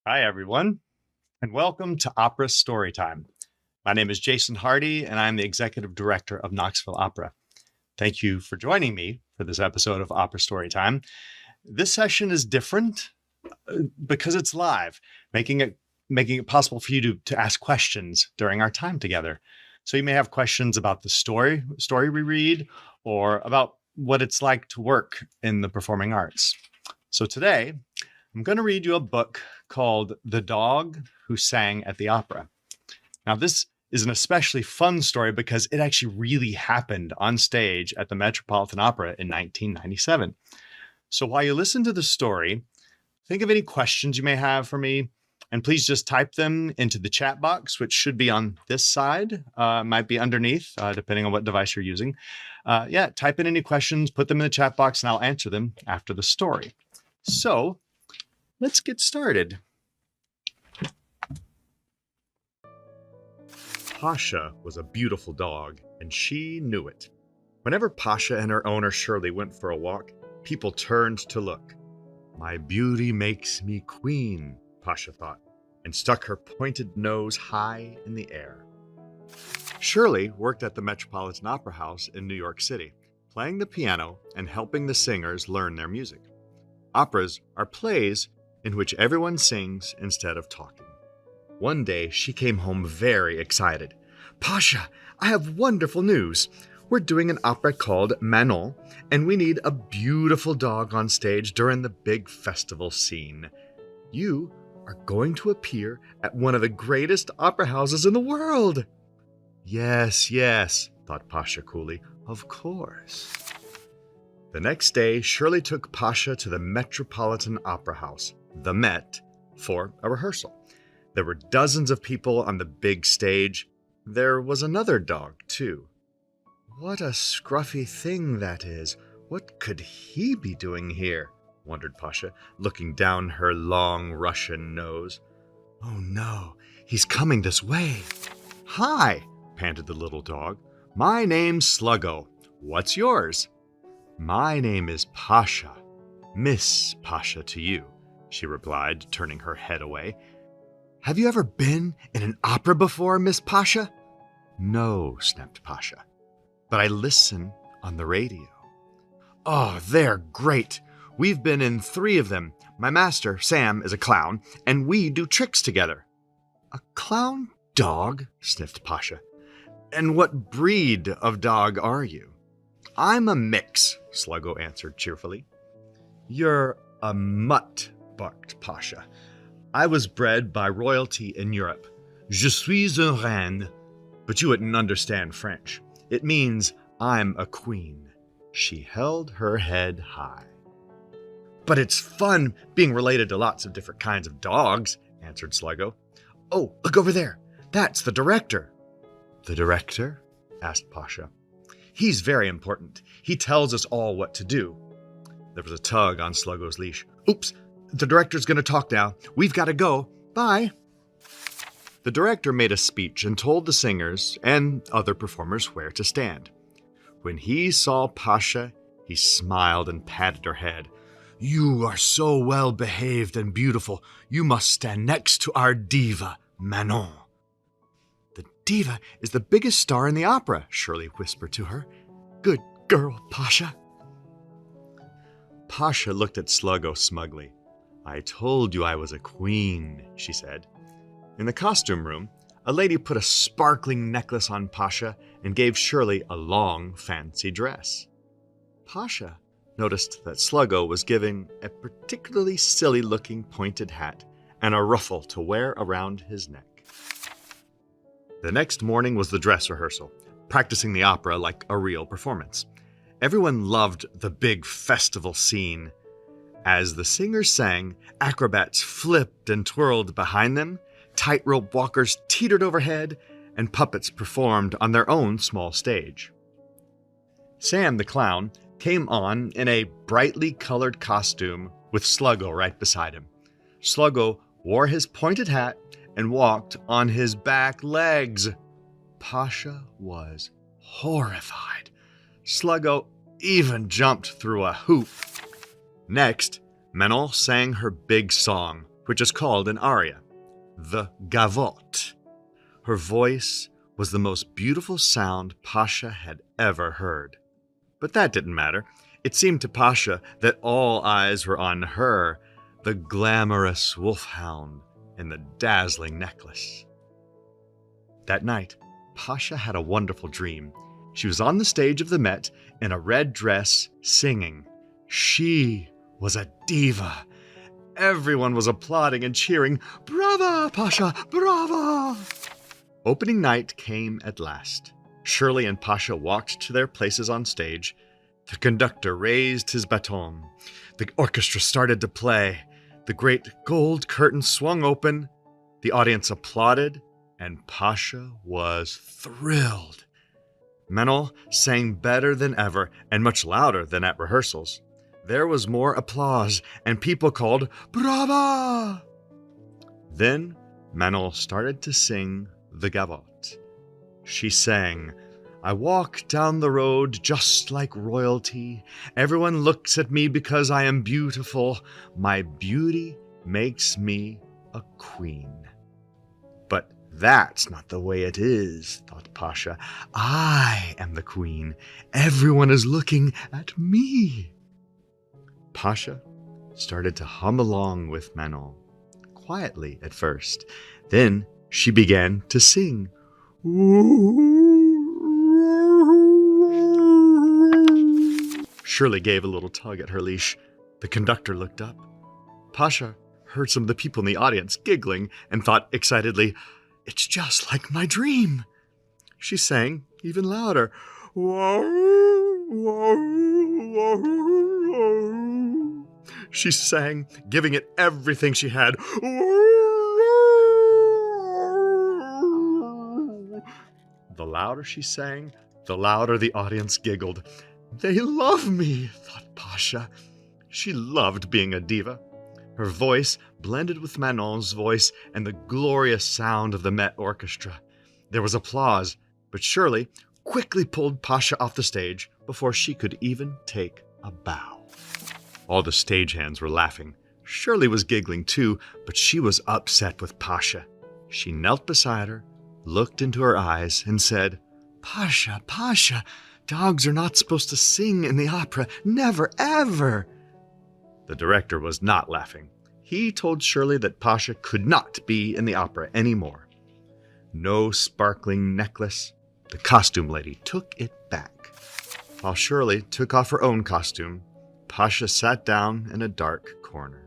Hi, everyone, and welcome to Opera Storytime. My name is Jason Hardy, and I'm the Executive Director of Knoxville Opera. Thank you for joining me for this episode of Opera Storytime. This session is different because it's live, making it possible for you to ask questions during our time together. So you may have questions about the story we read, or about what it's like to work in the performing arts. So today, I'm going to read you a book called The Dog Who Sang at the Opera. Now, this is an especially fun story because it actually really happened on stage at the Metropolitan Opera in 1997. So while you listen to the story, think of any questions you may have for me, and please just type them into the chat box, which should be on this side, might be underneath, depending on what device you're using. Type in any questions, put them in the chat box, and I'll answer them after the story. So let's get started. Pasha was a beautiful dog, and she knew it. Whenever Pasha and her owner Shirley went for a walk, people turned to look. "My beauty makes me queen," Pasha thought, and stuck her pointed nose high in the air. Shirley worked at the Metropolitan Opera House in New York City, playing the piano and helping the singers learn their music. Operas are plays in which everyone sings instead of talking. One day, she came home very excited. "Pasha, I have wonderful news. We're doing an opera called Manon, and we need a beautiful dog on stage during the big festival scene. You are going to appear at one of the greatest opera houses in the world." Yes, thought Pasha coolly. Of course. The next day, Shirley took Pasha to the Metropolitan Opera House, the Met, for a rehearsal. There were dozens of people on the big stage. There was another dog, too. "What a scruffy thing that is. What could he be doing here?" wondered Pasha, looking down her long Russian nose. "Oh no, he's coming this way." "Hi," panted the little dog. "My name's Sluggo. What's yours?" "My name is Pasha. Miss Pasha to you," she replied, turning her head away. "Have you ever been in an opera before, Miss Pasha?" "No," snapped Pasha, "but I listen on the radio." "Oh, they're great. We've been in 3 of them. My master, Sam, is a clown, and we do tricks together." "A clown dog?" sniffed Pasha. "And what breed of dog are you?" "I'm a mix," Sluggo answered cheerfully. "You're a mutt," barked Pasha. "I was bred by royalty in Europe. Je suis un reine. But you wouldn't understand French. It means I'm a queen." She held her head high. "But it's fun being related to lots of different kinds of dogs," answered Sluggo. "Oh, look over there. That's the director." "The director?" asked Pasha. "He's very important. He tells us all what to do." There was a tug on Sluggo's leash. "Oops, the director's going to talk now. We've got to go. Bye." The director made a speech and told the singers and other performers where to stand. When he saw Pasha, he smiled and patted her head. "You are so well behaved and beautiful. You must stand next to our diva, Manon." "The diva is the biggest star in the opera," Shirley whispered to her. "Good girl, Pasha." Pasha looked at Sluggo smugly. "I told you I was a queen," she said. In the costume room, a lady put a sparkling necklace on Pasha and gave Shirley a long, fancy dress. Pasha noticed that Sluggo was given a particularly silly-looking pointed hat and a ruffle to wear around his neck. The next morning was the dress rehearsal, practicing the opera like a real performance. Everyone loved the big festival scene. As the singers sang, acrobats flipped and twirled behind them, tightrope walkers teetered overhead, and puppets performed on their own small stage. Sam the clown came on in a brightly colored costume with Sluggo right beside him. Sluggo wore his pointed hat and walked on his back legs. Pasha was horrified. Sluggo even jumped through a hoop. Next, Manon sang her big song, which is called an aria, the gavotte. Her voice was the most beautiful sound Pasha had ever heard. But that didn't matter. It seemed to Pasha that all eyes were on her, the glamorous wolfhound in the dazzling necklace. That night, Pasha had a wonderful dream. She was on the stage of the Met in a red dress, singing. She was a diva. Everyone was applauding and cheering, "Brava, Pasha, brava!" Opening night came at last. Shirley and Pasha walked to their places on stage. The conductor raised his baton. The orchestra started to play. The great gold curtain swung open. The audience applauded, and Pasha was thrilled. Manon sang better than ever and much louder than at rehearsals. There was more applause, and people called, "Brava!" Then Manon started to sing the gavotte. She sang, "I walk down the road just like royalty. Everyone looks at me because I am beautiful. My beauty makes me a queen." But that's not the way it is, thought Pasha. I am the queen. Everyone is looking at me. Pasha started to hum along with Manon, quietly at first. Then she began to sing. Shirley gave a little tug at her leash. The conductor looked up. Pasha heard some of the people in the audience giggling and thought excitedly, "It's just like my dream." She sang even louder. She sang, giving it everything she had. The louder she sang, the louder the audience giggled. "They love me," thought Pasha. She loved being a diva. Her voice blended with Manon's voice and the glorious sound of the Met Orchestra. There was applause, but Shirley quickly pulled Pasha off the stage before she could even take a bow. All the stagehands were laughing. Shirley was giggling too, but she was upset with Pasha. She knelt beside her, looked into her eyes, and said, "Pasha, Pasha, dogs are not supposed to sing in the opera. Never, ever." The director was not laughing. He told Shirley that Pasha could not be in the opera anymore. No sparkling necklace. The costume lady took it back. While Shirley took off her own costume, Pasha sat down in a dark corner.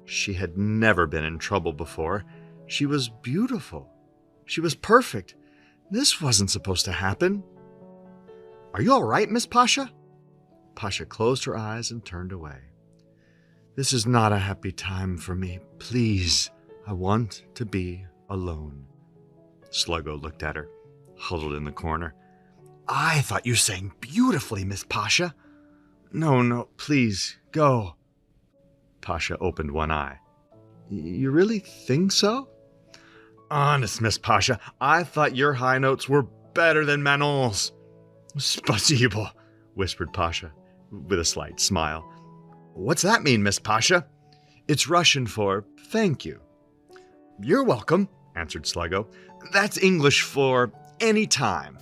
She had never been in trouble before. She was beautiful. She was perfect. This wasn't supposed to happen. "Are you all right, Miss Pasha?" Pasha closed her eyes and turned away. "This is not a happy time for me. Please, I want to be alone." Sluggo looked at her, huddled in the corner. "I thought you sang beautifully, Miss Pasha." No, please, go." Pasha opened one eye. "You really think so?" "Honest, Miss Pasha, I thought your high notes were better than Manon's." "Spasibo," whispered Pasha, with a slight smile. "What's that mean, Miss Pasha?" "It's Russian for thank you." "You're welcome," answered Sluggo. "That's English for any time."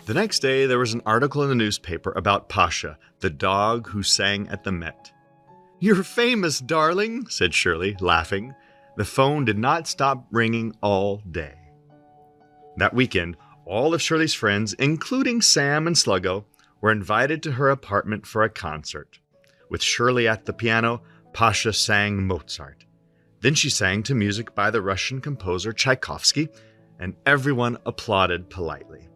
The next day there was an article in the newspaper about Pasha, the dog who sang at the Met. "You're famous, darling," said Shirley, laughing. The phone did not stop ringing all day. That weekend, all of Shirley's friends, including Sam and Sluggo, were invited to her apartment for a concert. With Shirley at the piano, Pasha sang Mozart. Then she sang to music by the Russian composer Tchaikovsky, and everyone applauded politely.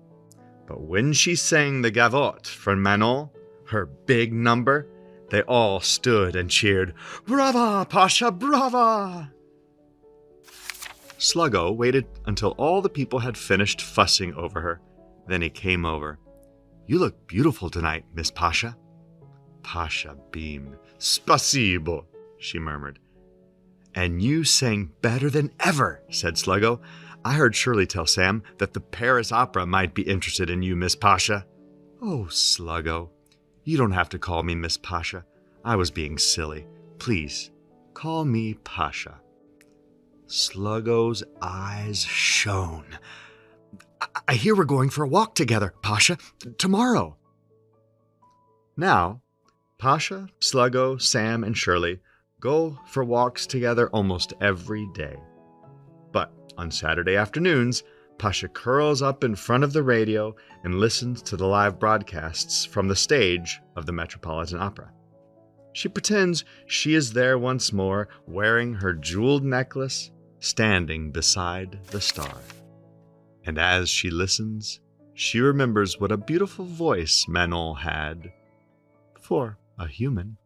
But when she sang the gavotte from Manon, her big number, they all stood and cheered, "Brava, Pasha, brava!" Sluggo waited until all the people had finished fussing over her. Then he came over. "You look beautiful tonight, Miss Pasha." Pasha beamed. "Spasibo," she murmured. "And you sang better than ever," said Sluggo. "I heard Shirley tell Sam that the Paris Opera might be interested in you, Miss Pasha." "Oh, Sluggo, you don't have to call me Miss Pasha. I was being silly. Please, call me Pasha." Sluggo's eyes shone. I hear we're going for a walk together, Pasha, tomorrow. Now, Pasha, Sluggo, Sam, and Shirley go for walks together almost every day. But on Saturday afternoons, Pasha curls up in front of the radio and listens to the live broadcasts from the stage of the Metropolitan Opera. She pretends she is there once more, wearing her jeweled necklace, standing beside the star. And as she listens, she remembers what a beautiful voice Manon had for a human.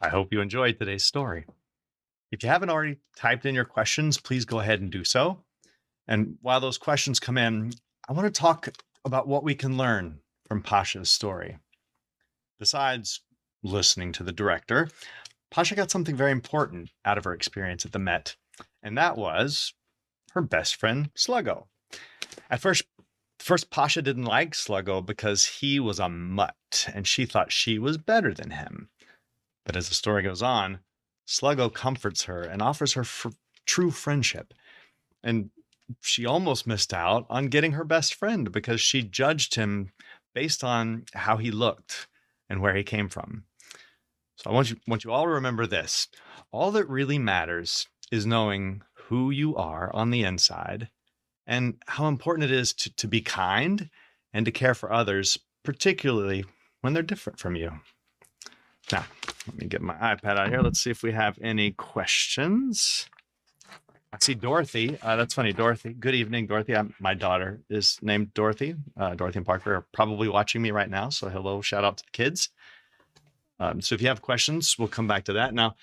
I hope you enjoyed today's story. If you haven't already typed in your questions, please go ahead and do so. And while those questions come in, I want to talk about what we can learn from Pasha's story. Besides listening to the director, Pasha got something very important out of her experience at the Met, and that was her best friend, Sluggo. At first Pasha didn't like Sluggo because he was a mutt, and she thought she was better than him. But as the story goes on, Sluggo comforts her and offers her true friendship. And she almost missed out on getting her best friend because she judged him based on how he looked and where he came from. So I want you all to remember this. All that really matters is knowing who you are on the inside and how important it is to be kind and to care for others, particularly when they're different from you. Now, let me get my iPad out here. Let's see if we have any questions. I see Dorothy. That's funny, Dorothy. Good evening, Dorothy. My daughter is named Dorothy. Dorothy and Parker are probably watching me right now. So hello, shout out to the kids. So if you have questions, we'll come back to that. Now,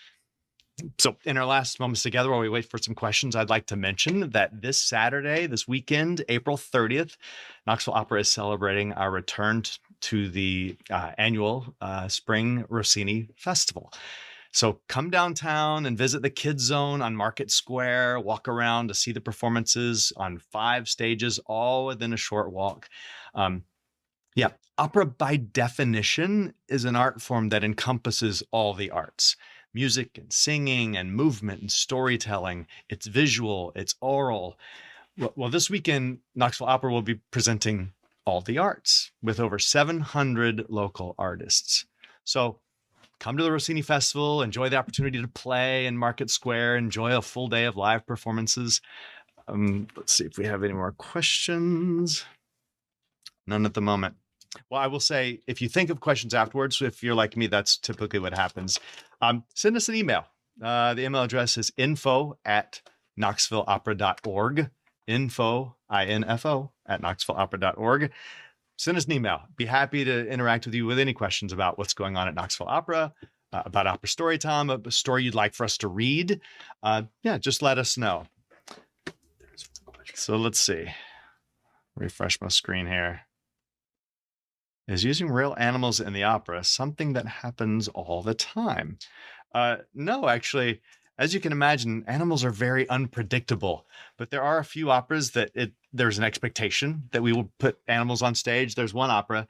so in our last moments together, while we wait for some questions, I'd like to mention that this Saturday, this weekend, April 30th, Knoxville Opera is celebrating our return to the annual Spring Rossini Festival. So come downtown and visit the Kids Zone on Market Square, walk around to see the performances on 5 stages, all within a short walk. Opera by definition is an art form that encompasses all the arts. Music and singing and movement and storytelling. It's visual, it's oral. Well, this weekend, Knoxville Opera will be presenting all the arts with over 700 local artists. So come to the Rossini Festival, enjoy the opportunity to play in Market Square, enjoy a full day of live performances. Let's see if we have any more questions. None at the moment. Well, I will say, if you think of questions afterwards, if you're like me, that's typically what happens. Send us an email. The email address is info@knoxvilleopera.org. Info, I-N-F-O, at knoxvilleopera.org. Send us an email. Be happy to interact with you with any questions about what's going on at Knoxville Opera, about Opera Storytime, a story you'd like for us to read. Just let us know. So let's see. Refresh my screen here. Is using real animals in the opera something that happens all the time? No, actually, as you can imagine, animals are very unpredictable, but there are a few operas that there's an expectation that we will put animals on stage. There's one opera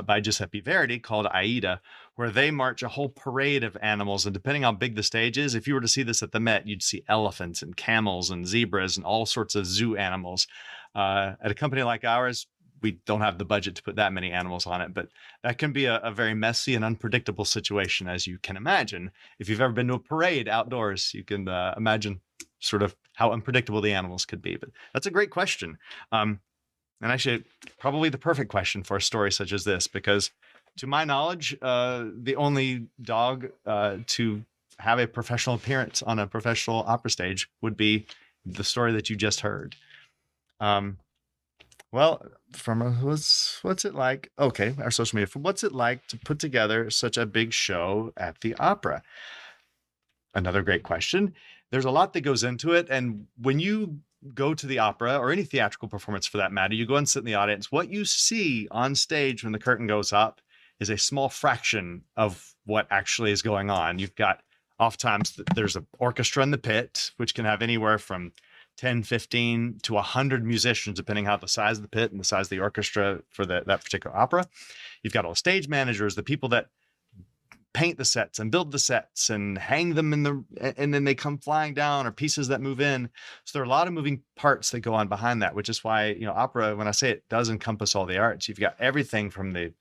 by Giuseppe Verdi called Aida, where they march a whole parade of animals. And depending how big the stage is, if you were to see this at the Met, you'd see elephants and camels and zebras and all sorts of zoo animals. At a company like ours, we don't have the budget to put that many animals on it, but that can be a very messy and unpredictable situation, as you can imagine. If you've ever been to a parade outdoors, you can imagine sort of how unpredictable the animals could be. But that's a great question. And actually, probably the perfect question for a story such as this, because to my knowledge, the only dog to have a professional appearance on a professional opera stage would be the story that you just heard. Well, from what's it like? Okay, our social media. What's it like to put together such a big show at the opera? Another great question. There's a lot that goes into it, and when you go to the opera or any theatrical performance for that matter, you go and sit in the audience. What you see on stage when the curtain goes up is a small fraction of what actually is going on. You've got oftentimes there's an orchestra in the pit, which can have anywhere from 10, 15 to 100 musicians, depending how the size of the pit and the size of the orchestra for that particular opera. You've got all the stage managers, the people that paint the sets and build the sets and hang them and then they come flying down, or pieces that move in. So there are a lot of moving parts that go on behind that, which is why, opera, when I say it does encompass all the arts, you've got everything from the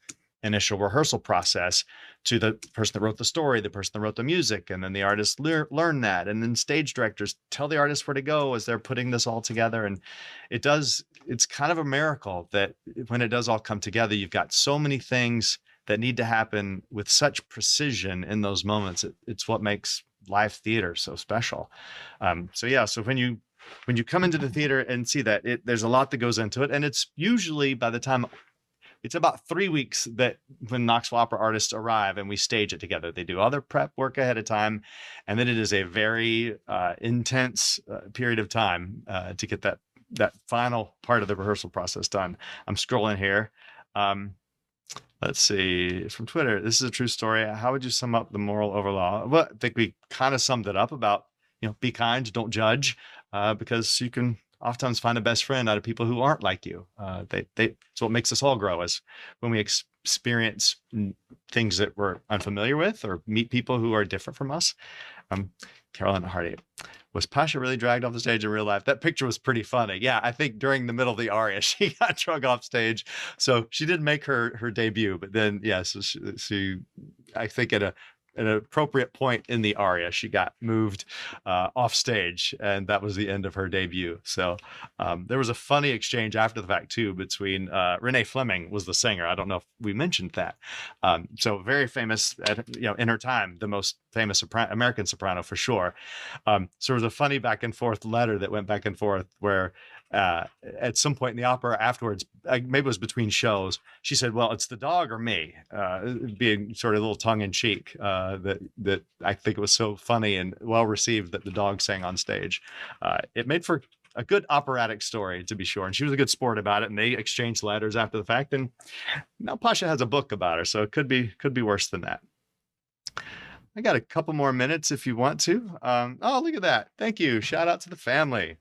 initial rehearsal process to the person that wrote the story, the person that wrote the music, and then the artists learn that, and then stage directors tell the artists where to go as they're putting this all together. And it's kind of a miracle that when it does all come together, you've got so many things that need to happen with such precision in those moments. It's what makes live theater so special. So when you come into the theater and see that, there's a lot that goes into it, and it's usually by the time it's about 3 weeks that when Knoxville Opera artists arrive and we stage it together. They do all their prep work ahead of time, and then it is a very intense period of time to get that final part of the rehearsal process done. I'm scrolling here. Let's see, from Twitter, this is a true story. How would you sum up the moral overlaw? Well, I think we kind of summed it up about, be kind, don't judge, because you can oftentimes find a best friend out of people who aren't like you. It's what makes us all grow, is when we experience things that we're unfamiliar with or meet people who are different from us. Carolyn Hardy, was Pasha really dragged off the stage in real life? That picture was pretty funny. Yeah, I think during the middle of the aria, she got dragged off stage. So she did make her debut, but then, so she I think at an appropriate point in the aria, she got moved off stage, and that was the end of her debut. So there was a funny exchange after the fact too between Renee Fleming was the singer. I don't know if we mentioned that. So very famous, in her time, the most famous American soprano for sure. So there was a funny back and forth letter that went back and forth where at some point in the opera afterwards, maybe it was between shows, she said, well, it's the dog or me, being sort of a little tongue in cheek, that I think it was so funny and well received that the dog sang on stage. It made for a good operatic story, to be sure. And she was a good sport about it. And they exchanged letters after the fact. And now Pasha has a book about her. So it could be worse than that. I got a couple more minutes if you want to. Oh, look at that. Thank you. Shout out to the family.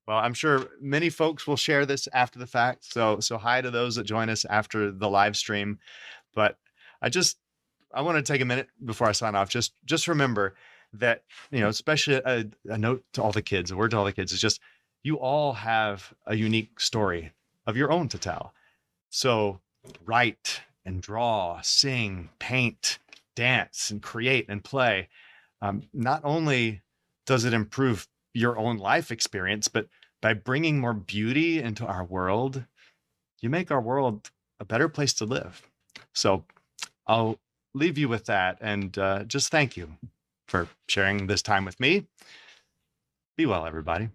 Well, I'm sure many folks will share this after the fact. So hi to those that join us after the live stream. But I want to take a minute before I sign off. Just remember that, especially a note to all the kids, a word to all the kids is just, you all have a unique story of your own to tell. So write and draw, sing, paint, dance, and create and play. Not only does it improve your own life experience, but by bringing more beauty into our world, you make our world a better place to live. So I'll leave you with that, and just thank you for sharing this time with me. Be well, everybody.